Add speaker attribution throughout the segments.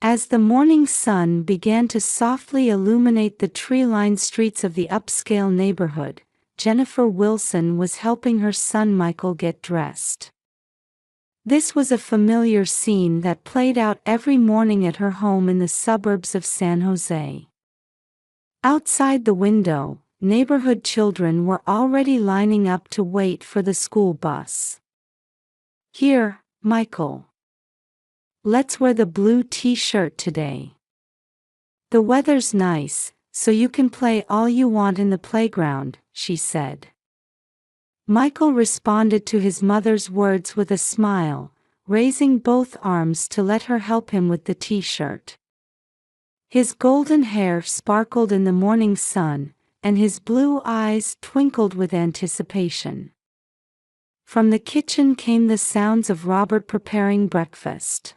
Speaker 1: As the morning sun began to softly illuminate the tree-lined streets of the upscale neighborhood, Jennifer Wilson was helping her son Michael get dressed. This was a familiar scene that played out every morning at her home in the suburbs of San Jose. Outside the window, neighborhood children were already lining up to wait for the school bus. "Here, Michael. Let's wear the blue t-shirt today. The weather's nice, so you can play all you want in the playground," she said. Michael responded to his mother's words with a smile, raising both arms to let her help him with the t-shirt. His golden hair sparkled in the morning sun, and his blue eyes twinkled with anticipation. From the kitchen came the sounds of Robert preparing breakfast.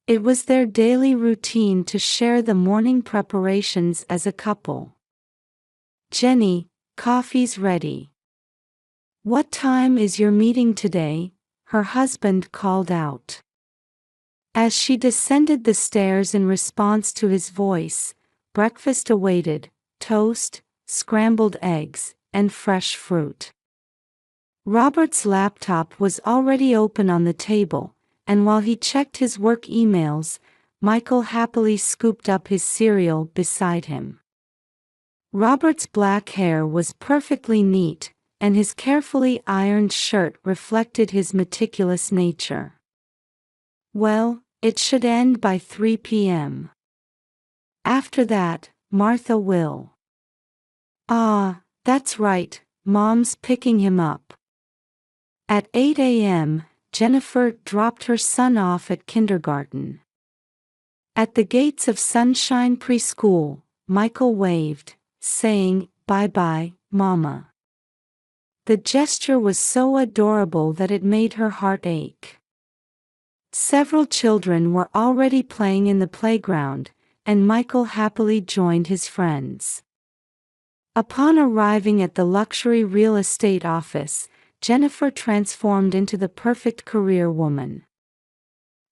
Speaker 1: It was their daily routine to share the morning preparations as a couple. "Jenny, coffee's ready. What time is your meeting today?" her husband called out. As she descended the stairs in response to his voice, breakfast awaited: toast, scrambled eggs, and fresh fruit. Robert's laptop was already open on the table, and while he checked his work emails, Michael happily scooped up his cereal beside him. Robert's black hair was perfectly neat, and his carefully ironed shirt reflected his meticulous nature. "Well, it should end by 3 p.m. After that, Martha will." "Ah, that's right, Mom's picking him up." At 8 a.m., Jennifer dropped her son off at kindergarten. At the gates of Sunshine Preschool, Michael waved, saying, "Bye-bye, Mama." The gesture was so adorable that it made her heart ache. Several children were already playing in the playground, and Michael happily joined his friends. Upon arriving at the luxury real estate office, Jennifer transformed into the perfect career woman.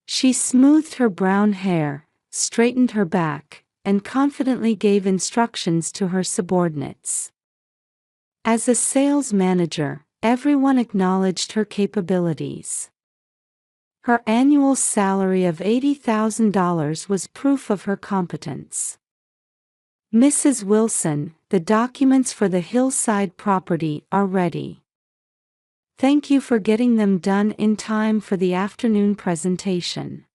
Speaker 1: She smoothed her brown hair, straightened her back, and confidently gave instructions to her subordinates. As a sales manager, everyone acknowledged her capabilities. Her annual salary of $80,000 was proof of her competence. "Mrs. Wilson, the documents for the hillside property are ready. Thank you for getting them done in time for the afternoon presentation."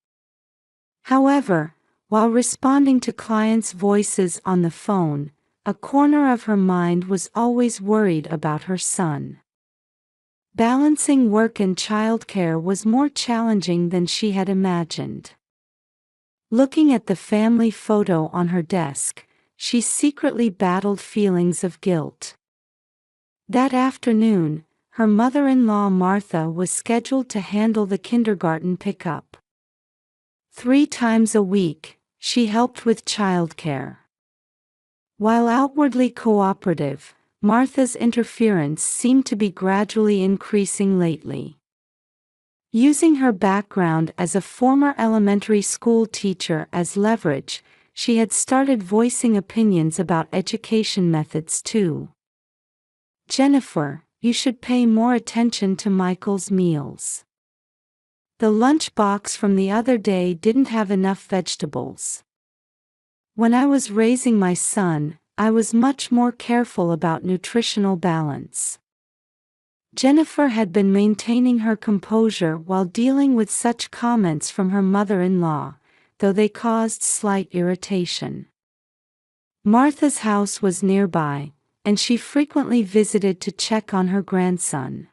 Speaker 1: However, while responding to clients' voices on the phone, a corner of her mind was always worried about her son. Balancing work and childcare was more challenging than she had imagined. Looking at the family photo on her desk, she secretly battled feelings of guilt. That afternoon, her mother-in-law Martha was scheduled to handle the kindergarten pickup. 3 times a week, she helped with childcare. While outwardly cooperative, Martha's interference seemed to be gradually increasing lately. Using her background as a former elementary school teacher as leverage, she had started voicing opinions about education methods too. "Jennifer, you should pay more attention to Michael's meals. The lunch box from the other day didn't have enough vegetables. When I was raising my son, I was much more careful about nutritional balance." Jennifer had been maintaining her composure while dealing with such comments from her mother-in-law, though they caused slight irritation. Martha's house was nearby, and she frequently visited to check on her grandson.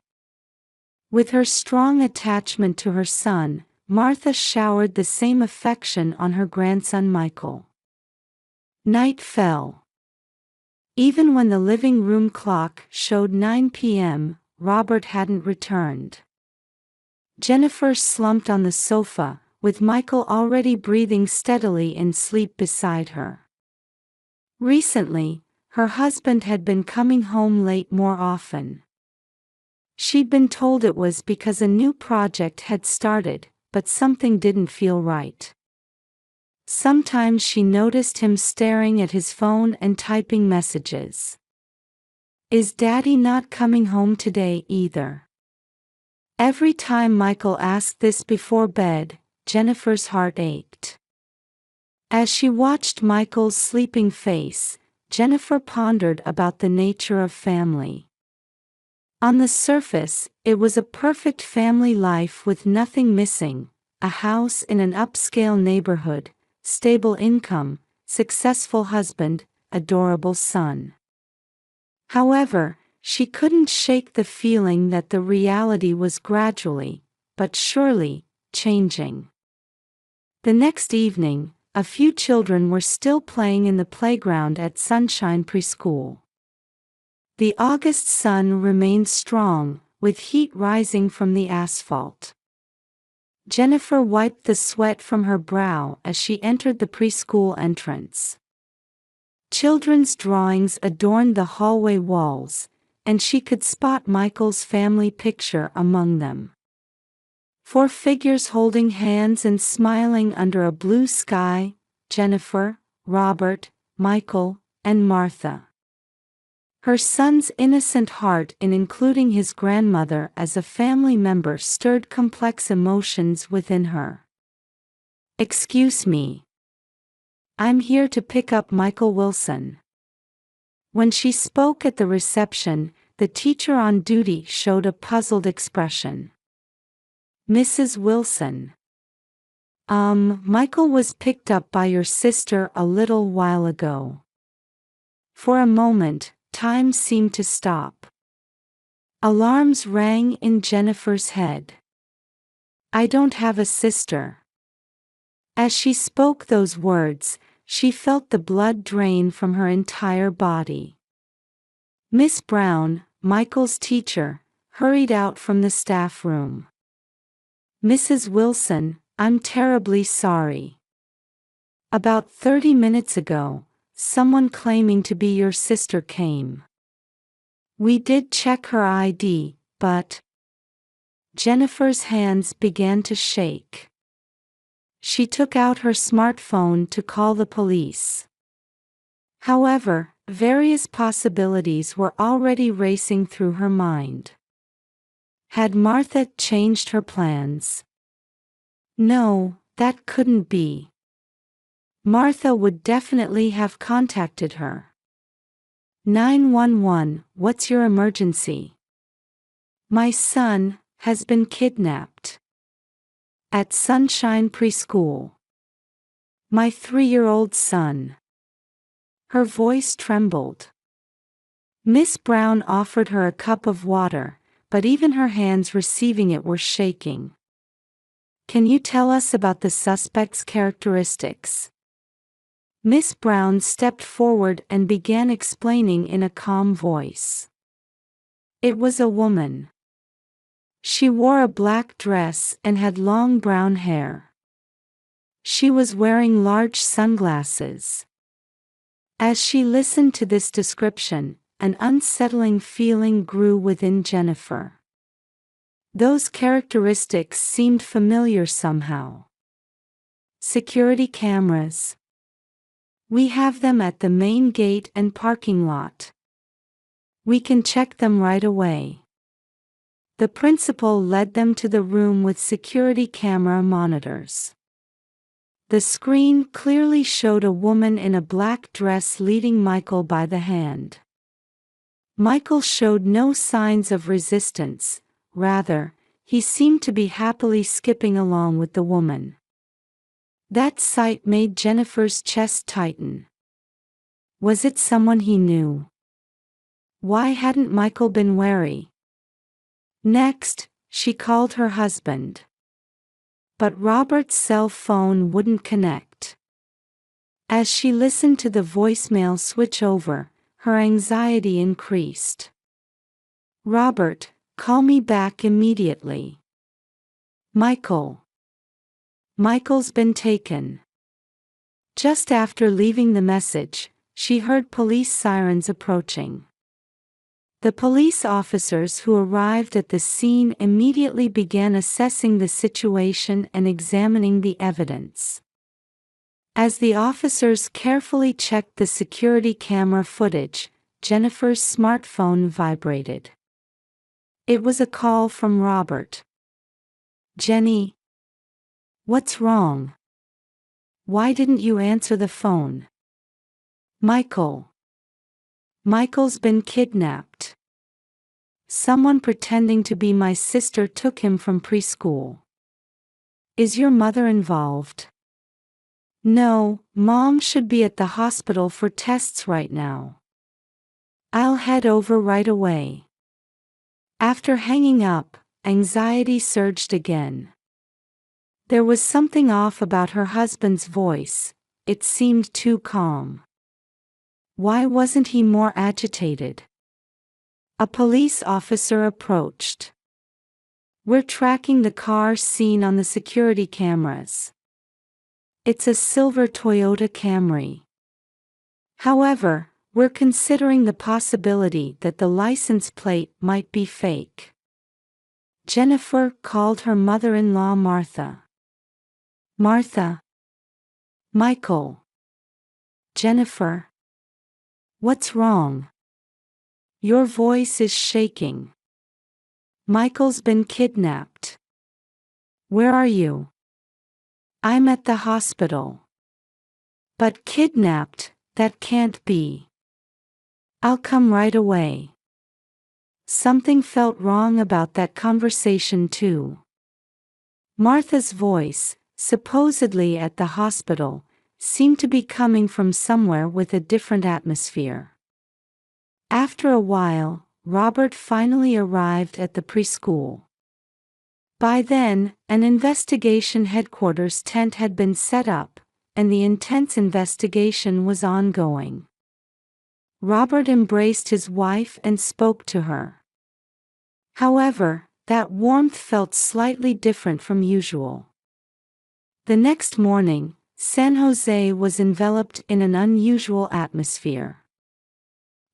Speaker 1: With her strong attachment to her son, Martha showered the same affection on her grandson Michael. Night fell. Even when the living room clock showed 9 p.m., Robert hadn't returned. Jennifer slumped on the sofa, with Michael already breathing steadily in sleep beside her. Recently, her husband had been coming home late more often. She'd been told it was because a new project had started, but something didn't feel right. Sometimes she noticed him staring at his phone and typing messages. Is Daddy not coming home today either? Every time Michael asked this before bed, Jennifer's heart ached. As she watched Michael's sleeping face, Jennifer pondered about the nature of family. On the surface, it was a perfect family life with nothing missing: a house in an upscale neighborhood, stable income, successful husband, adorable son. However, she couldn't shake the feeling that the reality was gradually, but surely, changing. The next evening, a few children were still playing in the playground at Sunshine Preschool. The August sun remained strong, with heat rising from the asphalt. Jennifer wiped the sweat from her brow as she entered the preschool entrance. Children's drawings adorned the hallway walls, and she could spot Michael's family picture among them. 4 figures holding hands and smiling under a blue sky: Jennifer, Robert, Michael, and Martha. Her son's innocent heart in including his grandmother as a family member stirred complex emotions within her. "Excuse me. I'm here to pick up Michael Wilson." When she spoke at the reception, the teacher on duty showed a puzzled expression. "Mrs. Wilson. Michael was picked up by your sister a little while ago." For a moment, time seemed to stop. Alarms rang in Jennifer's head. "I don't have a sister." As she spoke those words, she felt the blood drain from her entire body. Miss Brown, Michael's teacher, hurried out from the staff room. "Mrs. Wilson, I'm terribly sorry. About 30 minutes ago, someone claiming to be your sister came. We did check her ID, but..." Jennifer's hands began to shake. She took out her smartphone to call the police. However, various possibilities were already racing through her mind. Had Martha changed her plans? No, that couldn't be. Martha would definitely have contacted her. 911, what's your emergency? My son has been kidnapped. At Sunshine Preschool. My 3-year-old son. Her voice trembled. Miss Brown offered her a cup of water, but even her hands receiving it were shaking. Can you tell us about the suspect's characteristics? Miss Brown stepped forward and began explaining in a calm voice. It was a woman. She wore a black dress and had long brown hair. She was wearing large sunglasses. As she listened to this description, an unsettling feeling grew within Jennifer. Those characteristics seemed familiar somehow. Security cameras. We have them at the main gate and parking lot. We can check them right away. The principal led them to the room with security camera monitors. The screen clearly showed a woman in a black dress leading Michael by the hand. Michael showed no signs of resistance, rather, he seemed to be happily skipping along with the woman. That sight made Jennifer's chest tighten. Was it someone he knew? Why hadn't Michael been wary? Next, she called her husband. But Robert's cell phone wouldn't connect. As she listened to the voicemail switch over, her anxiety increased. Robert, call me back immediately. Michael. Michael's been taken. Just after leaving the message, she heard police sirens approaching. The police officers who arrived at the scene immediately began assessing the situation and examining the evidence. As the officers carefully checked the security camera footage, Jennifer's smartphone vibrated. It was a call from Robert. "Jenny? What's wrong? Why didn't you answer the phone?" "Michael. Michael's been kidnapped. Someone pretending to be my sister took him from preschool." "Is your mother involved?" "No, Mom should be at the hospital for tests right now. I'll head over right away." After hanging up, anxiety surged again. There was something off about her husband's voice. It seemed too calm. Why wasn't he more agitated? A police officer approached. "We're tracking the car seen on the security cameras. It's a silver Toyota Camry. However, we're considering the possibility that the license plate might be fake." Jennifer called her mother-in-law Martha. "Martha. Michael. Jennifer. What's wrong? Your voice is shaking. Michael's been kidnapped. Where are you?" "I'm at the hospital." "But kidnapped, that can't be." "I'll come right away." Something felt wrong about that conversation too. Martha's voice, supposedly at the hospital, seemed to be coming from somewhere with a different atmosphere. After a while, Robert finally arrived at the preschool. By then, an investigation headquarters tent had been set up, and the intense investigation was ongoing. Robert embraced his wife and spoke to her. However, that warmth felt slightly different from usual. The next morning, San Jose was enveloped in an unusual atmosphere.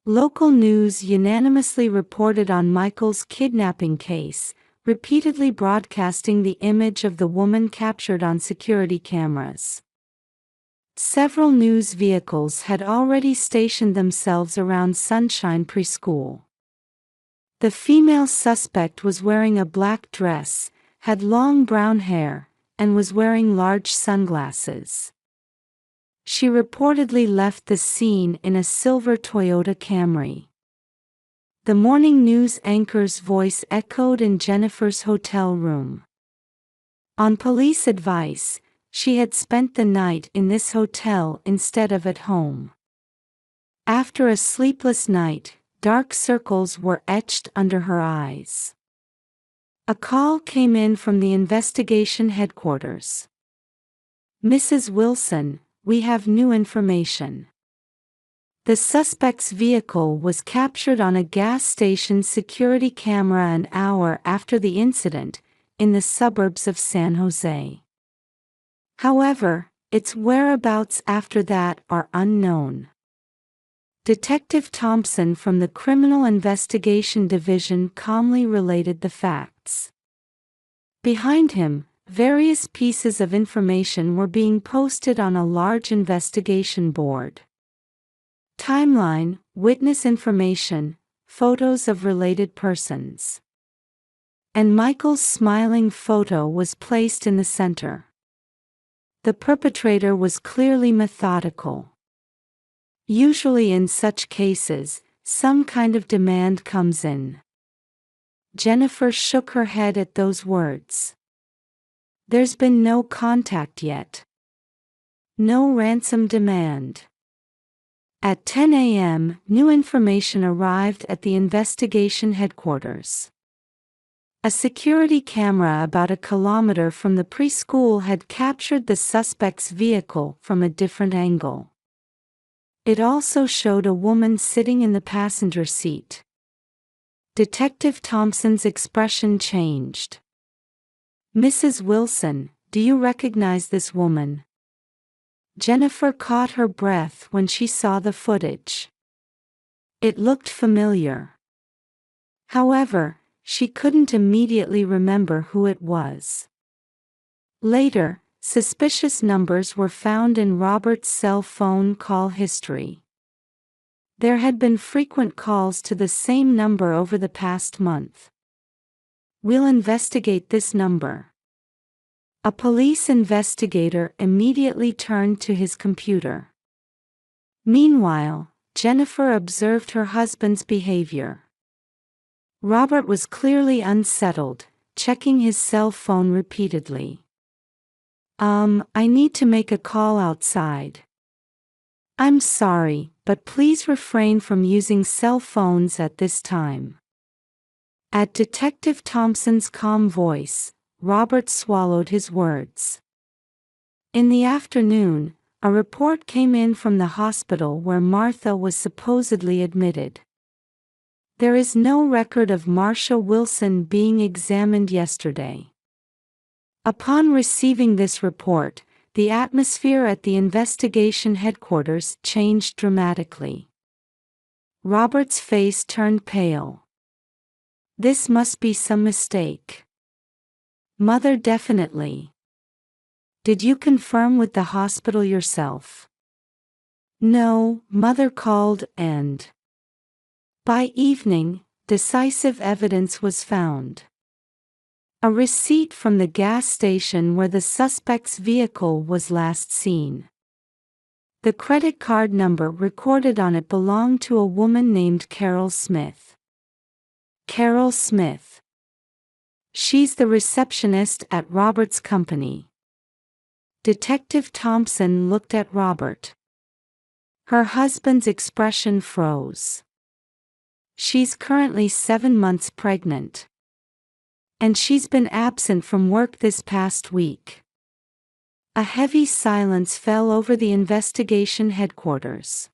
Speaker 1: Local news unanimously reported on Michael's kidnapping case, repeatedly broadcasting the image of the woman captured on security cameras. Several news vehicles had already stationed themselves around Sunshine Preschool. The female suspect was wearing a black dress, had long brown hair, and was wearing large sunglasses. She reportedly left the scene in a silver Toyota Camry. The morning news anchor's voice echoed in Jennifer's hotel room. On police advice, she had spent the night in this hotel instead of at home. After a sleepless night, dark circles were etched under her eyes. A call came in from the investigation headquarters. "Mrs. Wilson, we have new information. The suspect's vehicle was captured on a gas station security camera an hour after the incident, in the suburbs of San Jose. However, its whereabouts after that are unknown." Detective Thompson from the Criminal Investigation Division calmly related the facts. Behind him, various pieces of information were being posted on a large investigation board. Timeline, witness information, photos of related persons. And Michael's smiling photo was placed in the center. The perpetrator was clearly methodical. Usually in such cases, some kind of demand comes in. Jennifer shook her head at those words. "There's been no contact yet. No ransom demand." At 10 a.m., new information arrived at the investigation headquarters. A security camera about a kilometer from the preschool had captured the suspect's vehicle from a different angle. It also showed a woman sitting in the passenger seat. Detective Thompson's expression changed. "Mrs. Wilson, do you recognize this woman?" Jennifer caught her breath when she saw the footage. It looked familiar. However, she couldn't immediately remember who it was. Later, Suspicious numbers were found in Robert's cell phone call history. There had been frequent calls to the same number over the past month. "We'll investigate this number." A police investigator immediately turned to his computer. Meanwhile, Jennifer observed her husband's behavior. Robert was clearly unsettled, checking his cell phone repeatedly. I need to make a call outside." "I'm sorry, but please refrain from using cell phones at this time." At Detective Thompson's calm voice, Robert swallowed his words. In the afternoon, a report came in from the hospital where Martha was supposedly admitted. There is no record of Marcia Wilson being examined yesterday. Upon receiving this report, the atmosphere at the investigation headquarters changed dramatically. Robert's face turned pale. "This must be some mistake." "Mother, definitely." "Did you confirm with the hospital yourself?" "No, Mother called and..." By evening, decisive evidence was found. A receipt from the gas station where the suspect's vehicle was last seen. The credit card number recorded on it belonged to a woman named Carol Smith. Carol Smith. She's the receptionist at Robert's company. Detective Thompson looked at Robert. Her husband's expression froze. "She's currently 7 months pregnant. And she's been absent from work this past week." A heavy silence fell over the investigation headquarters.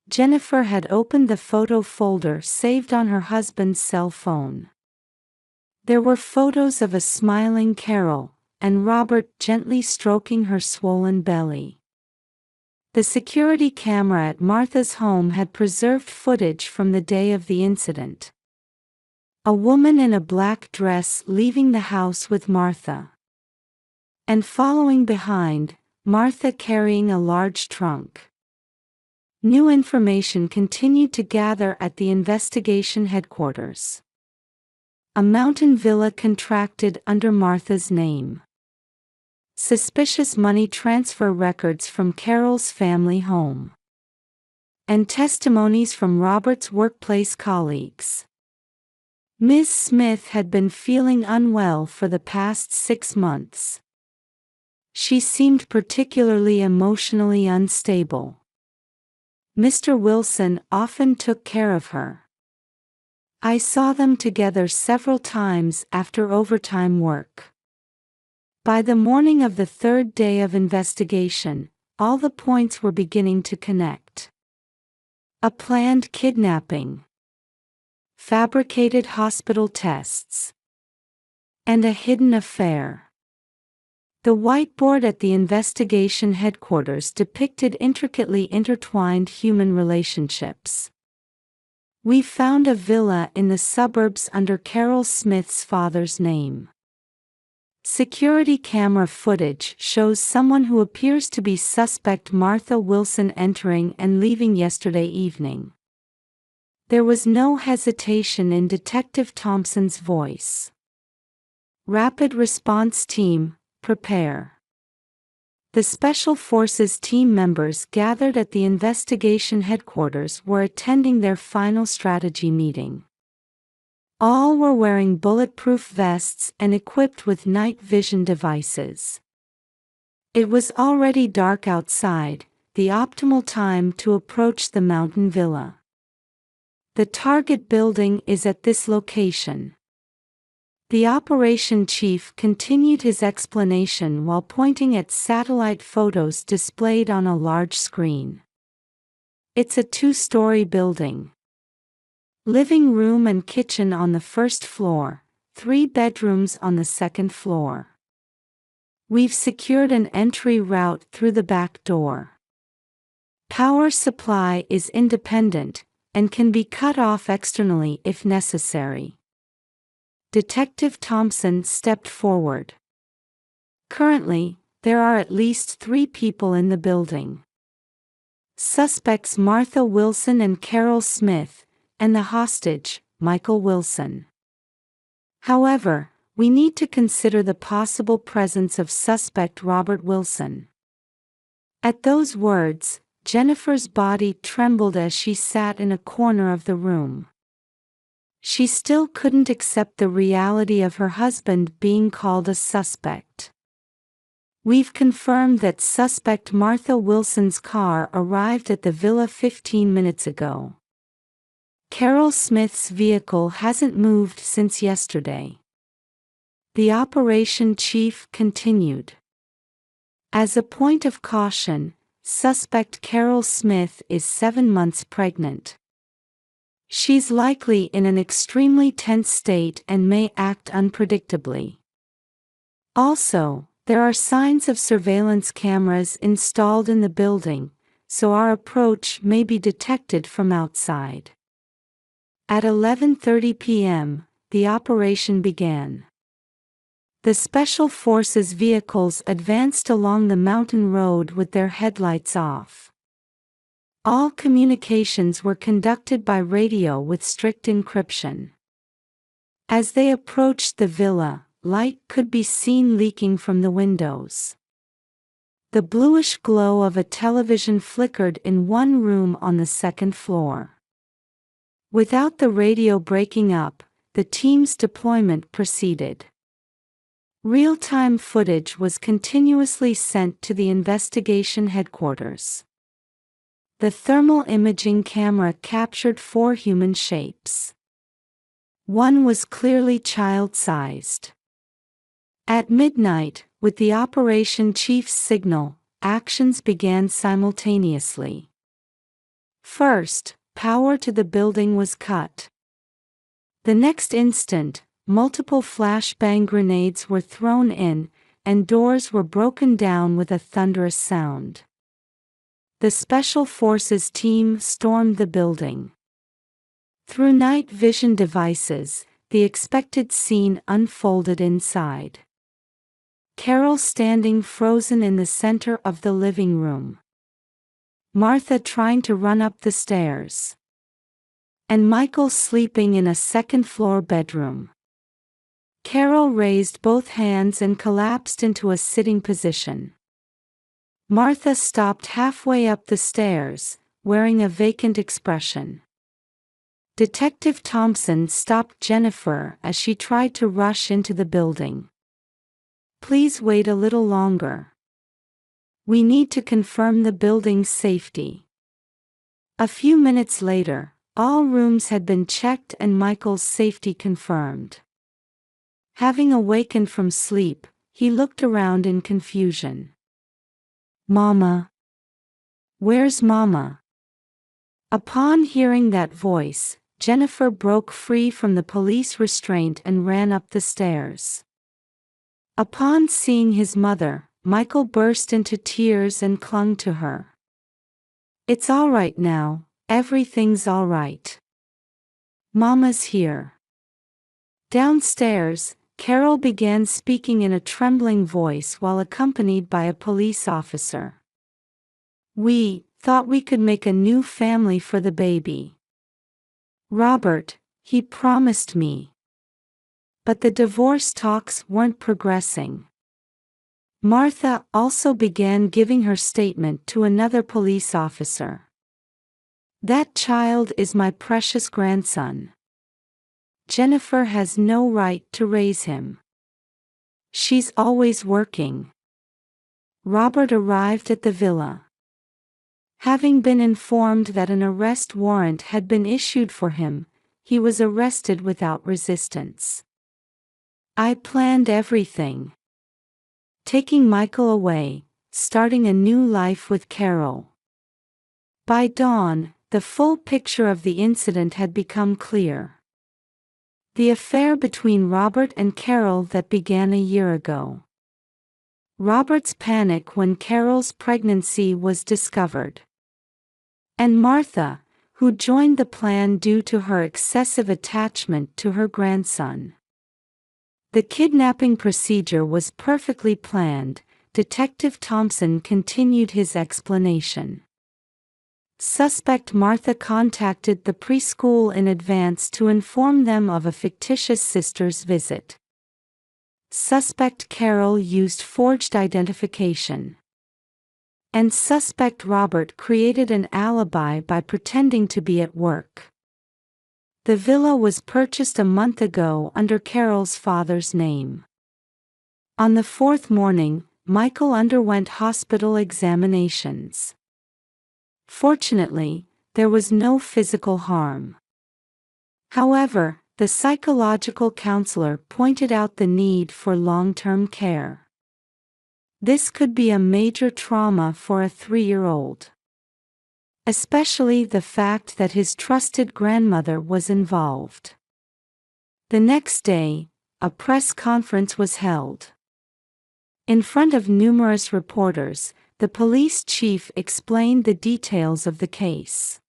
Speaker 1: Jennifer had opened the photo folder saved on her husband's cell phone. There were photos of a smiling Carol, and Robert gently stroking her swollen belly. The security camera at Martha's home had preserved footage from the day of the incident. A woman in a black dress leaving the house with Martha. And following behind, Martha carrying a large trunk. New information continued to gather at the investigation headquarters. A mountain villa contracted under Martha's name. Suspicious money transfer records from Carol's family home. And testimonies from Robert's workplace colleagues. Ms. Smith had been feeling unwell for the past 6 months. She seemed particularly emotionally unstable. Mr. Wilson often took care of her. "I saw them together several times after overtime work." By the morning of the 3rd day of investigation, all the points were beginning to connect. A planned kidnapping. Fabricated hospital tests. And a hidden affair. The whiteboard at the investigation headquarters depicted intricately intertwined human relationships. "We found a villa in the suburbs under Carol Smith's father's name." Security camera footage shows someone who appears to be suspect Martha Wilson entering and leaving yesterday evening. There was no hesitation in Detective Thompson's voice. "Rapid response team, prepare." The Special Forces team members gathered at the investigation headquarters were attending their final strategy meeting. All were wearing bulletproof vests and equipped with night vision devices. It was already dark outside, the optimal time to approach the mountain villa. "The target building is at this location." The operation chief continued his explanation while pointing at satellite photos displayed on a large screen. "It's a 2-story building. Living room and kitchen on the 1st floor, 3 bedrooms on the 2nd floor. We've secured an entry route through the back door. Power supply is independent, and can be cut off externally if necessary." Detective Thompson stepped forward. Currently, there are at least 3 people in the building. Suspects Martha Wilson and Carol Smith, and the hostage, Michael Wilson. However, we need to consider the possible presence of suspect Robert Wilson. At those words, Jennifer's body trembled as she sat in a corner of the room. She still couldn't accept the reality of her husband being called a suspect. We've confirmed that suspect Martha Wilson's car arrived at the villa 15 minutes ago. Carol Smith's vehicle hasn't moved since yesterday. The operation chief continued. As a point of caution, suspect Carol Smith is 7 months pregnant. She's likely in an extremely tense state and may act unpredictably. Also, there are signs of surveillance cameras installed in the building, so our approach may be detected from outside. At 11:30 p.m., the operation began. The Special Forces vehicles advanced along the mountain road with their headlights off. All communications were conducted by radio with strict encryption. As they approached the villa, light could be seen leaking from the windows. The bluish glow of a television flickered in one room on the second floor. Without the radio breaking up, the team's deployment proceeded. Real-time footage was continuously sent to the investigation headquarters. The thermal imaging camera captured 4 human shapes. One was clearly child-sized. At midnight, with the operation chief's signal, actions began simultaneously. First, power to the building was cut. The next instant, multiple flashbang grenades were thrown in, and doors were broken down with a thunderous sound. The Special Forces team stormed the building. Through night vision devices, the expected scene unfolded inside. Carol standing frozen in the center of the living room. Martha trying to run up the stairs. And Michael sleeping in a second-floor bedroom. Carol raised both hands and collapsed into a sitting position. Martha stopped halfway up the stairs, wearing a vacant expression. Detective Thompson stopped Jennifer as she tried to rush into the building. "Please wait a little longer. We need to confirm the building's safety." A few minutes later, all rooms had been checked and Michael's safety confirmed. Having awakened from sleep, he looked around in confusion. "Mama? Where's Mama?" Upon hearing that voice, Jennifer broke free from the police restraint and ran up the stairs. Upon seeing his mother, Michael burst into tears and clung to her. "It's all right now, everything's all right. Mama's here." Downstairs, Carol began speaking in a trembling voice while accompanied by a police officer. "We thought we could make a new family for the baby. Robert, he promised me. But the divorce talks weren't progressing." Martha also began giving her statement to another police officer. "That child is my precious grandson. Jennifer has no right to raise him. She's always working." Robert arrived at the villa. Having been informed that an arrest warrant had been issued for him, he was arrested without resistance. "I planned everything. Taking Michael away, starting a new life with Carol." By dawn, the full picture of the incident had become clear. The affair between Robert and Carol that began a year ago. Robert's panic when Carol's pregnancy was discovered. And Martha, who joined the plan due to her excessive attachment to her grandson. The kidnapping procedure was perfectly planned. Detective Thompson continued his explanation. Suspect Martha contacted the preschool in advance to inform them of a fictitious sister's visit. Suspect Carol used forged identification. And suspect Robert created an alibi by pretending to be at work. The villa was purchased a month ago under Carol's father's name. On the fourth morning, Michael underwent hospital examinations. Fortunately, there was no physical harm. However, the psychological counselor pointed out the need for long-term care. This could be a major trauma for a 3-year-old. Especially the fact that his trusted grandmother was involved. The next day, a press conference was held. In front of numerous reporters, the police chief explained the details of the case.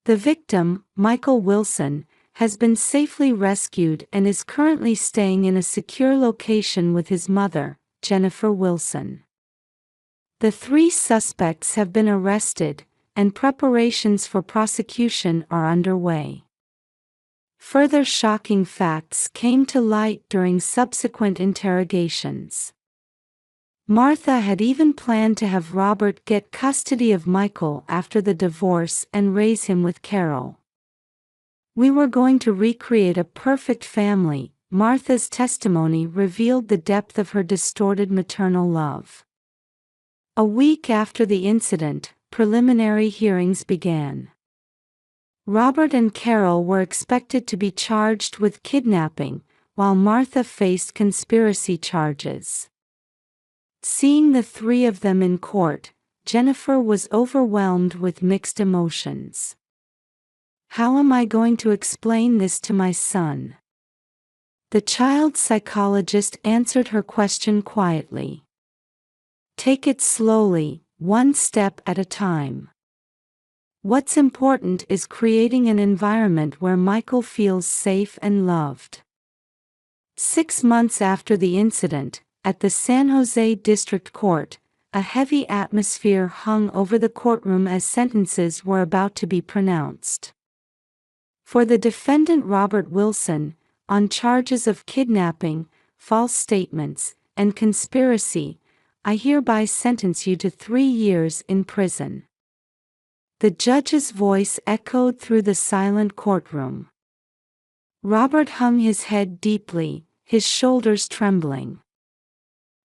Speaker 1: The victim, Michael Wilson, has been safely rescued and is currently staying in a secure location with his mother, Jennifer Wilson. The 3 suspects have been arrested, and preparations for prosecution are underway. Further shocking facts came to light during subsequent interrogations. Martha had even planned to have Robert get custody of Michael after the divorce and raise him with Carol. "We were going to recreate a perfect family," Martha's testimony revealed the depth of her distorted maternal love. A week after the incident, preliminary hearings began. Robert and Carol were expected to be charged with kidnapping, while Martha faced conspiracy charges. Seeing the 3 of them in court, Jennifer was overwhelmed with mixed emotions. "How am I going to explain this to my son?" The child psychologist answered her question quietly. "Take it slowly, one step at a time. What's important is creating an environment where Michael feels safe and loved." 6 months after the incident, at the San Jose District Court, a heavy atmosphere hung over the courtroom as sentences were about to be pronounced. For the defendant Robert Wilson, on charges of kidnapping, false statements, and conspiracy, I hereby sentence you to 3 years in prison. The judge's voice echoed through the silent courtroom. Robert hung his head deeply, his shoulders trembling.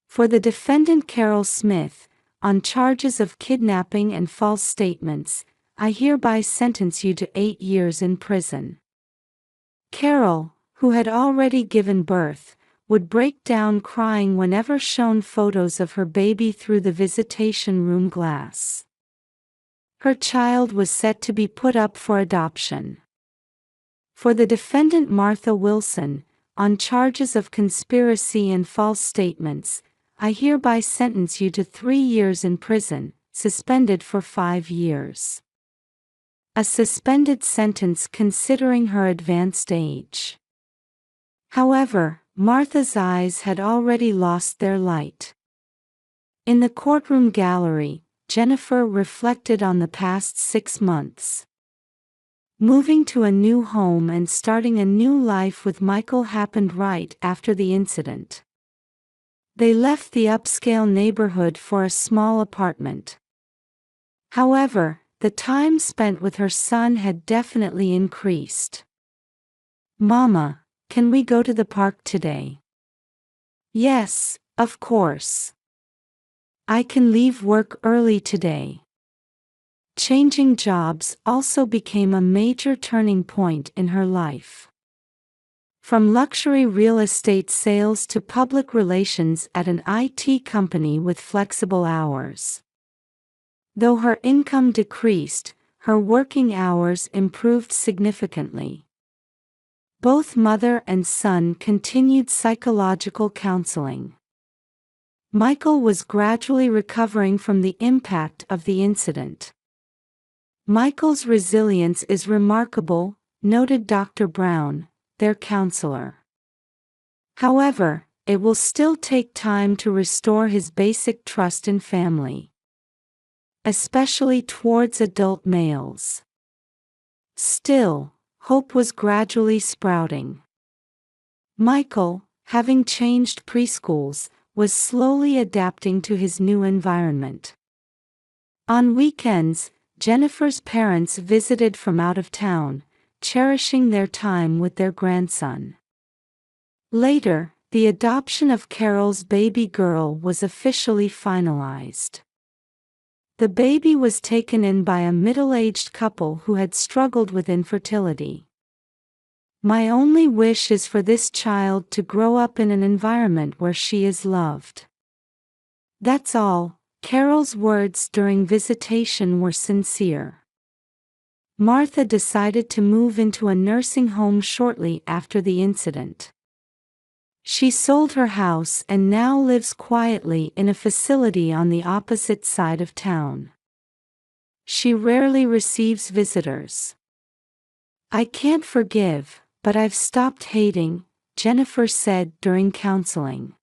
Speaker 1: For the defendant Carol Smith, on charges of kidnapping and false statements, I hereby sentence you to 8 years in prison. Carol, who had already given birth, would break down crying whenever shown photos of her baby through the visitation room glass. Her child was set to be put up for adoption. For the defendant Martha Wilson, on charges of conspiracy and false statements, I hereby sentence you to 3 years in prison, suspended for 5 years. A suspended sentence considering her advanced age. However, Martha's eyes had already lost their light. In the courtroom gallery, Jennifer reflected on the past 6 months. Moving to a new home and starting a new life with Michael happened right after the incident. They left the upscale neighborhood for a small apartment. However, the time spent with her son had definitely increased. "Mama, can we go to the park today?" "Yes, of course. I can leave work early today." Changing jobs also became a major turning point in her life. From luxury real estate sales to public relations at an IT company with flexible hours. Though her income decreased, her working hours improved significantly. Both mother and son continued psychological counseling. Michael was gradually recovering from the impact of the incident. "Michael's resilience is remarkable," noted Dr. Brown, their counselor. However, it will still take time to restore his basic trust in family, especially towards adult males. Still, hope was gradually sprouting. Michael, having changed preschools, was slowly adapting to his new environment. On weekends, Jennifer's parents visited from out of town, cherishing their time with their grandson. Later, the adoption of Carol's baby girl was officially finalized. The baby was taken in by a middle-aged couple who had struggled with infertility. "My only wish is for this child to grow up in an environment where she is loved. That's all." Carol's words during visitation were sincere. Martha decided to move into a nursing home shortly after the incident. She sold her house and now lives quietly in a facility on the opposite side of town. She rarely receives visitors. "I can't forgive, but I've stopped hating," Jennifer said during counseling.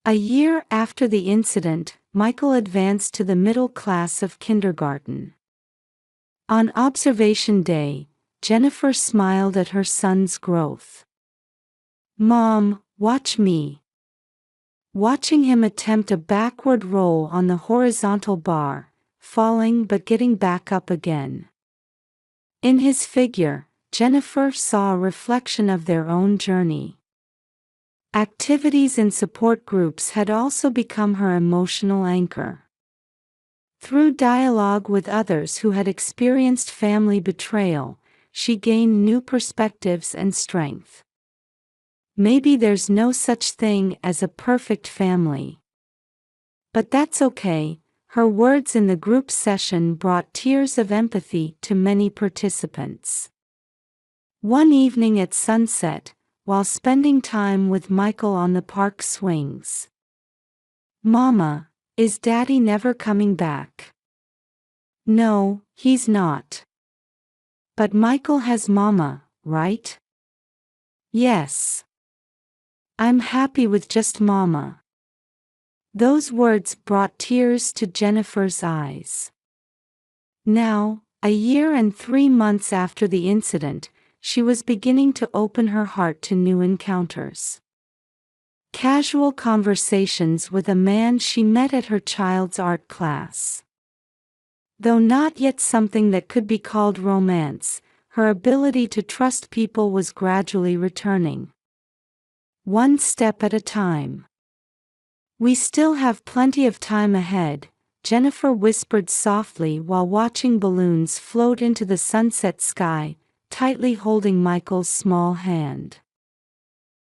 Speaker 1: A year after the incident, Michael advanced to the middle class of kindergarten. On observation day, Jennifer smiled at her son's growth. "Mom, watch me." Watching him attempt a backward roll on the horizontal bar, falling but getting back up again. In his figure, Jennifer saw a reflection of their own journey. Activities in support groups had also become her emotional anchor. Through dialogue with others who had experienced family betrayal, she gained new perspectives and strength. Maybe there's no such thing as a perfect family. But that's okay. Her words in the group session brought tears of empathy to many participants. One evening at sunset, while spending time with Michael on the park swings, "Mama, is Daddy never coming back?" "No, he's not." "But Michael has Mama, right?" "Yes. I'm happy with just Mama." Those words brought tears to Jennifer's eyes. Now, a year and 3 months after the incident, she was beginning to open her heart to new encounters. Casual conversations with a man she met at her child's art class. Though not yet something that could be called romance, her ability to trust people was gradually returning. One step at a time. "We still have plenty of time ahead," Jennifer whispered softly while watching balloons float into the sunset sky, tightly holding Michael's small hand.